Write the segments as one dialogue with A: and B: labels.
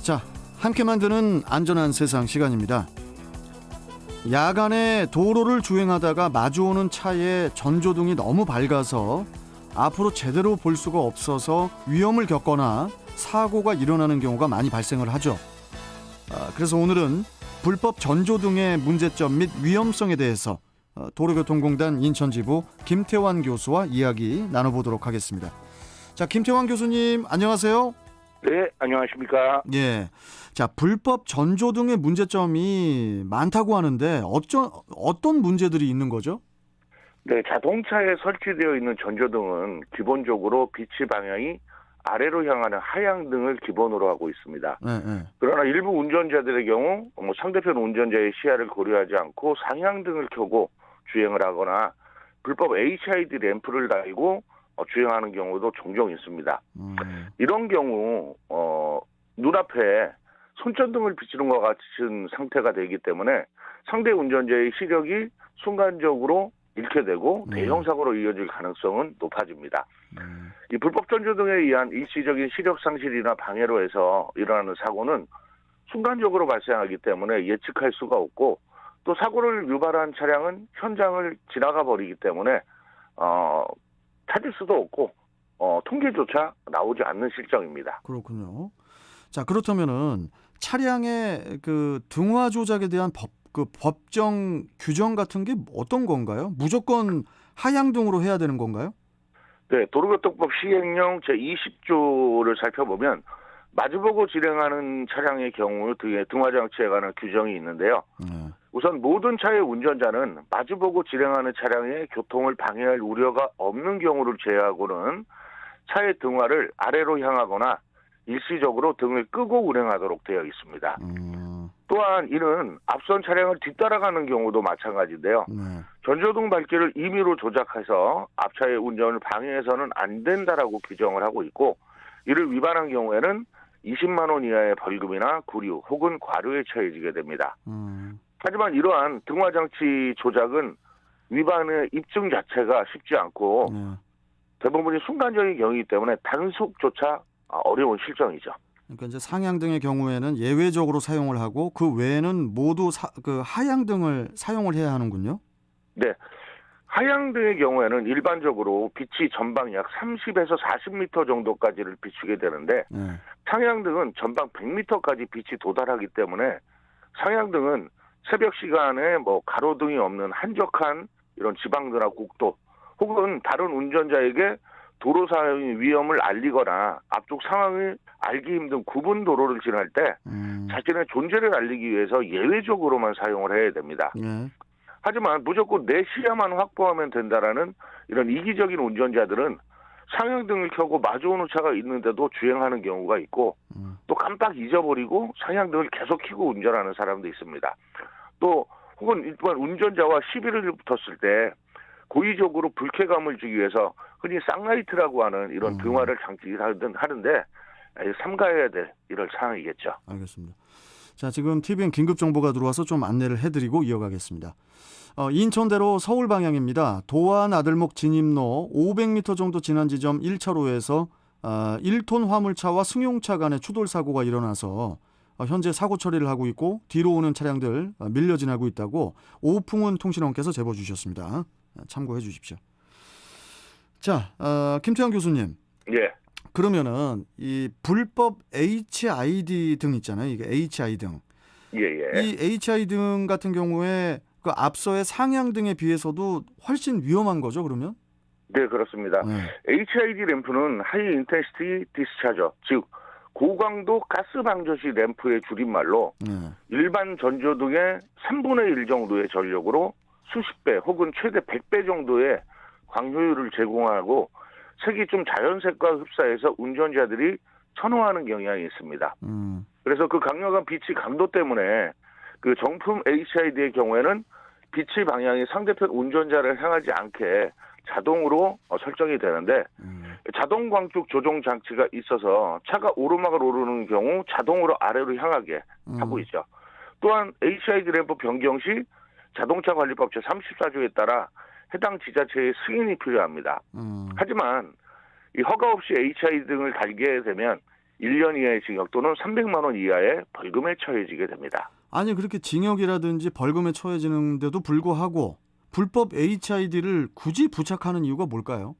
A: 자, 함께 만드는 안전한 세상 시간입니다. 야간에 도로를 주행하다가 마주오는 차에 전조등이 너무 밝아서 앞으로 제대로 볼 수가 없어서 위험을 겪거나 사고가 일어나는 경우가 많이 발생을 하죠. 그래서 오늘은 불법 전조등의 문제점 및 위험성에 대해서 도로교통공단 인천지부 김태환 교수와 이야기 나눠보도록 하겠습니다. 자, 김태환 교수님 안녕하세요.
B: 네, 안녕하십니까.
A: 예. 자, 불법 전조등의 문제점이 많다고 하는데 어떤 문제들이 있는 거죠?
B: 네, 자동차에 설치되어 있는 전조등은 기본적으로 빛의 방향이 아래로 향하는 하향등을 기본으로 하고 있습니다.
A: 네, 네.
B: 그러나 일부 운전자들의 경우 상대편 운전자의 시야를 고려하지 않고 상향등을 켜고 주행을 하거나 불법 HID 램프를 달고 주행하는 경우도 종종 있습니다. 이런 경우 눈앞에 손전등을 비추는 것 같은 상태가 되기 때문에 상대 운전자의 시력이 순간적으로 잃게 되고 대형 사고로 이어질 가능성은 높아집니다. 이 불법 전조등에 의한 일시적인 시력 상실이나 방해로 해서 일어나는 사고는 순간적으로 발생하기 때문에 예측할 수가 없고 또 사고를 유발한 차량은 현장을 지나가 버리기 때문에 찾을 수도 없고 통계조차 나오지 않는 실정입니다.
A: 그렇군요. 자, 그렇다면은 차량의 그 등화 조작에 대한 법정 규정 같은 게 어떤 건가요? 무조건 하향등으로 해야 되는 건가요?
B: 네, 도로교통법 시행령 제20조를 살펴보면 마주보고 진행하는 차량의 경우 등의 등화 장치에 관한 규정이 있는데요. 우선 모든 차의 운전자는 마주보고 진행하는 차량의 교통을 방해할 우려가 없는 경우를 제외하고는 차의 등화를 아래로 향하거나 일시적으로 등을 끄고 운행하도록 되어 있습니다. 또한 이는 앞선 차량을 뒤따라가는 경우도 마찬가지인데요. 전조등 밝기를 임의로 조작해서 앞차의 운전을 방해해서는 안 된다라고 규정을 하고 있고 이를 위반한 경우에는 20만 원 이하의 벌금이나 구류 혹은 과료에 처해지게 됩니다. 하지만 이러한 등화장치 조작은 위반의 입증 자체가 쉽지 않고 대부분이 순간적인 경우이기 때문에 단속조차 어려운 실정이죠.
A: 그러니까 이제 상향등의 경우에는 예외적으로 사용을 하고 그 외에는 모두 하향등을 사용을 해야 하는군요.
B: 네. 하향등의 경우에는 일반적으로 빛이 전방 약 30에서 40m 정도까지를 비추게 되는데 상향등은 전방 100m까지 빛이 도달하기 때문에 상향등은 새벽 시간에 가로등이 없는 한적한 이런 지방도나 국도 혹은 다른 운전자에게 도로 사용 위험을 알리거나 앞쪽 상황을 알기 힘든 구분 도로를 지날 때 자신의 존재를 알리기 위해서 예외적으로만 사용을 해야 됩니다. 하지만 무조건 내 시야만 확보하면 된다라는 이런 이기적인 운전자들은 상향등을 켜고 마주오는 차가 있는데도 주행하는 경우가 있고 또 깜빡 잊어버리고 상향등을 계속 켜고 운전하는 사람도 있습니다. 또 혹은 일반 운전자와 시비를 붙었을 때 고의적으로 불쾌감을 주기 위해서 흔히 쌍라이트라고 하는 이런 등화를 장치하는데 삼가해야 될 이런 상황이겠죠.
A: 알겠습니다. 자, 지금 TVN 긴급 정보가 들어와서 좀 안내를 해드리고 이어가겠습니다. 인천대로 서울 방향입니다. 도안 아들목 진입로 500m 정도 지난 지점 1차로에서 1톤 화물차와 승용차 간의 추돌 사고가 일어나서 현재 사고 처리를 하고 있고 뒤로 오는 차량들 밀려 지나고 있다고 오풍은 통신원께서 제보 주셨습니다. 참고해 주십시오. 자, 김태환 교수님.
B: 예.
A: 그러면은 이 불법 HID 등 있잖아요. 이게 HI 등.
B: 예.
A: 이 HI 등 같은 경우에 그 앞서의 상향등에 비해서도 훨씬 위험한 거죠, 그러면?
B: 네, 그렇습니다. HID 램프는 하이 인텐시티 디스차저, 즉 고강도 가스 방조시 램프의 줄임말로 일반 전조등의 3분의 1 정도의 전력으로 수십 배 혹은 최대 100배 정도의 광효율을 제공하고 색이 좀 자연색과 흡사해서 운전자들이 선호하는 경향이 있습니다. 그래서 그 강력한 빛의 강도 때문에 그 정품 HID의 경우에는 빛의 방향이 상대편 운전자를 향하지 않게 자동으로 설정이 되는데 자동 광축 조종 장치가 있어서 차가 오르막을 오르는 경우 자동으로 아래로 향하게 하고 있죠. 또한 HID 램프 변경 시 자동차 관리법 제34조에 따라 해당 지자체의 승인이 필요합니다. 하지만 이 허가 없이 HID 등을 달게 되면 1년 이하의 징역 또는 300만 원 이하의 벌금에 처해지게 됩니다.
A: 아니 그렇게 징역이라든지 벌금에 처해지는데도 불구하고 불법 HID를 굳이 부착하는 이유가 뭘까요?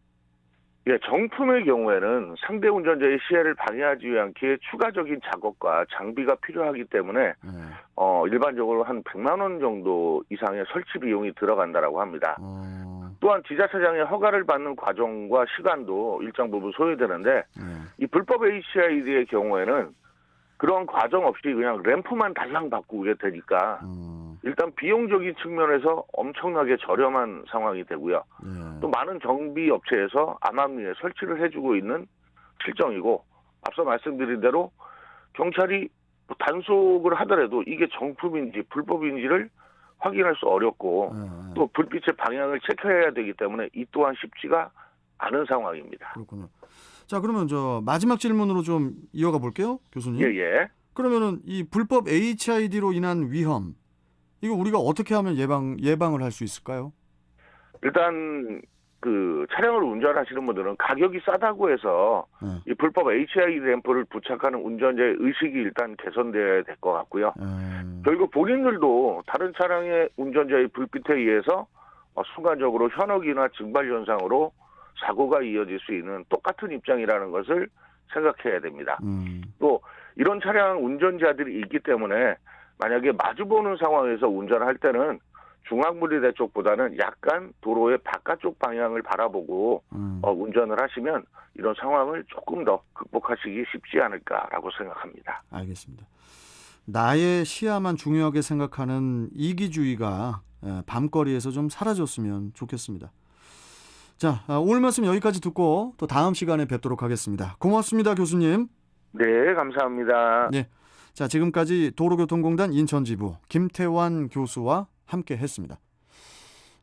B: 예, 정품의 경우에는 상대 운전자의 시야를 방해하지 않게 추가적인 작업과 장비가 필요하기 때문에
A: 네.
B: 일반적으로 한 100만 원 정도 이상의 설치 비용이 들어간다라고 합니다.
A: 어,
B: 또한 지자체장의 허가를 받는 과정과 시간도 일정 부분 소요되는데
A: 네.
B: 이 불법 HID의 경우에는 그런 과정 없이 그냥 램프만 달랑 바꾸게 되니까 일단 비용적인 측면에서 엄청나게 저렴한 상황이 되고요.
A: 네.
B: 또 많은 정비 업체에서 암암리에 설치를 해주고 있는 실정이고 앞서 말씀드린 대로 경찰이 뭐 단속을 하더라도 이게 정품인지 불법인지를 확인할 수 어렵고
A: 네.
B: 또 불빛의 방향을 체크해야 되기 때문에 이 또한 쉽지가 않은 상황입니다.
A: 그렇군요. 자 그러면 저 마지막 질문으로 좀 이어가 볼게요, 교수님.
B: 예.
A: 그러면은 이 불법 HID로 인한 위험 이거 우리가 어떻게 하면 예방을 할 수 있을까요?
B: 일단 그 차량을 운전하시는 분들은 가격이 싸다고 해서
A: 네.
B: 이 불법 HID 램프를 부착하는 운전자의 의식이 일단 개선돼야 될 것 같고요. 결국 본인들도 다른 차량의 운전자의 불빛에 의해서 순간적으로 현혹이나 증발 현상으로 사고가 이어질 수 있는 똑같은 입장이라는 것을 생각해야 됩니다. 또 이런 차량 운전자들이 있기 때문에 만약에 마주보는 상황에서 운전할 때는 중앙분리대 쪽보다는 약간 도로의 바깥쪽 방향을 바라보고 운전을 하시면 이런 상황을 조금 더 극복하시기 쉽지 않을까라고 생각합니다.
A: 알겠습니다. 나의 시야만 중요하게 생각하는 이기주의가 밤거리에서 좀 사라졌으면 좋겠습니다. 자, 오늘 말씀 여기까지 듣고 또 다음 시간에 뵙도록 하겠습니다. 고맙습니다, 교수님.
B: 네, 감사합니다.
A: 네. 자, 지금까지 도로교통공단 인천지부 김태환 교수와 함께 했습니다.